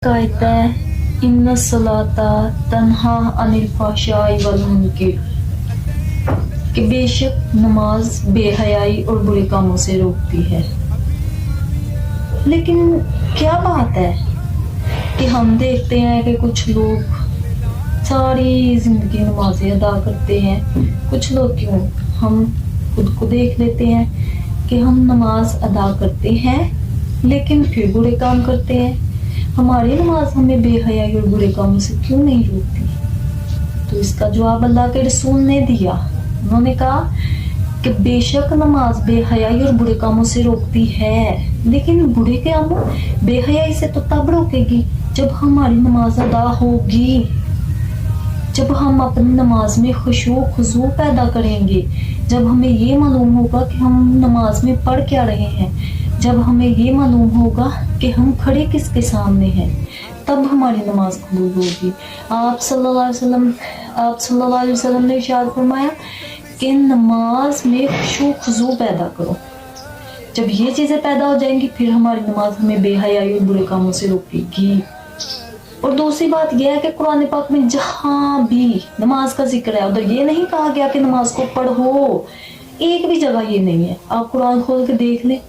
कहता है इन्ना सलाता तन्हा अनिल फाशाई वल मुनकिर, कि बेशक नमाज बेहयाई और बुरे कामों से रोकती है। लेकिन क्या बात है कि हम देखते हैं कि कुछ लोग सारी जिंदगी नमाजें अदा करते हैं। कुछ लोग क्यों, हम खुद को देख लेते हैं कि हम नमाज अदा करते हैं लेकिन फिर बुरे काम करते हैं। हमारी नमाज हमें बेहयाई और बुरे कामों से क्यों नहीं रोकती? तो इसका जवाब अल्लाह के रसूल ने दिया। उन्होंने कहा कि बेशक नमाज बेहयाई और बुरे कामों से रोकती है, लेकिन बुरे कामों बेहयाई से तो तब रोकेगी जब हमारी नमाज अदा होगी, जब हम अपनी नमाज में खुशू खुजू पैदा करेंगे, जब हमें ये मालूम होगा कि हम नमाज में पढ़ क्या रहे हैं, जब हमें ये मालूम होगा कि हम खड़े किसके सामने हैं, तब हमारी नमाज कबूल होगी। आप सल्लल्लाहु अलैहि वसल्लम ने इरशाद फरमाया कि नमाज में खुशू खुजू पैदा करो। जब ये चीजें पैदा हो जाएंगी फिर हमारी नमाज हमें बेहयाई और बुरे कामों से रोकेगी। और दूसरी बात यह है कि कुरान पाक में जहां भी नमाज का जिक्र है उधर ये नहीं कहा गया कि नमाज को पढ़ो, एक भी जगह ये नहीं है। आप कुरान खोल के देख लें,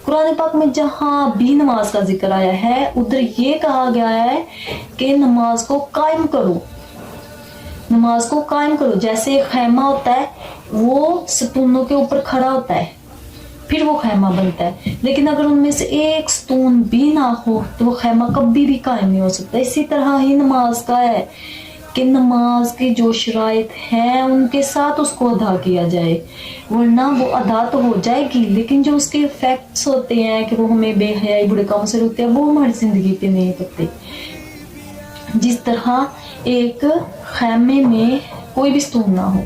कुरान पाक में जहां भी नमाज का जिक्र आया है उधर ये कहा गया है कि नमाज को कायम करो, नमाज को कायम करो। जैसे एक खैमा होता है वो सतूनों के ऊपर खड़ा होता है फिर वो खैमा बनता है, लेकिन अगर उनमें से एक सतून भी ना हो तो वो खैमा कभी भी कायम नहीं हो सकता। इसी तरह ही नमाज का है कि नमाज की जो शराइत हैं उनके साथ उसको अदा किया जाए, वरना वो अदा तो हो जाएगी लेकिन जो उसके इफेक्ट्स होते हैं कि वो हमें बेहयाई बुरे कामों से रोकते हैं वो हमारी जिंदगी पे नहीं करते। जिस तरह एक खैमे में कोई भी सतून ना हो,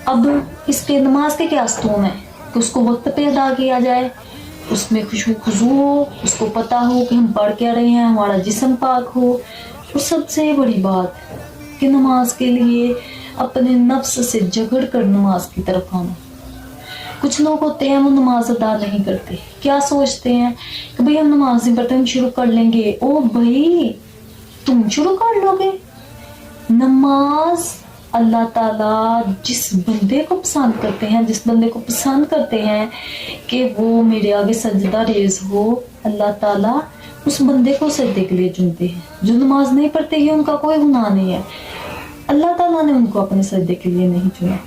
अब इसके नमाज के क्या सतून है कि उसको वक्त पे अदा किया जाए, उसमें खुशू खुजू हो, उसको पता हो कि हम पढ़ क्या रहे हैं, हमारा जिस्म पाक हो। और सबसे बड़ी बात कि नमाज के लिए अपने नफ्स से झगड़ कर नमाज की तरफ आना। कुछ लोग होते हैं वो नमाज अदा नहीं करते, क्या सोचते हैं कि भाई हम नमाज नहीं पढ़ते, हम शुरू कर लेंगे। ओ भाई तुम शुरू कर लोगे? नमाज अल्लाह ताला जिस बंदे को पसंद करते हैं, जिस बंदे को पसंद करते हैं कि वो मेरे आगे सजदा रेज हो, अल्लाह ताला उस बंदे को सजदे के लिए चुनते हैं। जो नमाज नहीं पढ़ते हैं उनका कोई गुनाह नहीं है, अल्लाह ताला ने उनको अपने सजदे के लिए नहीं चुना।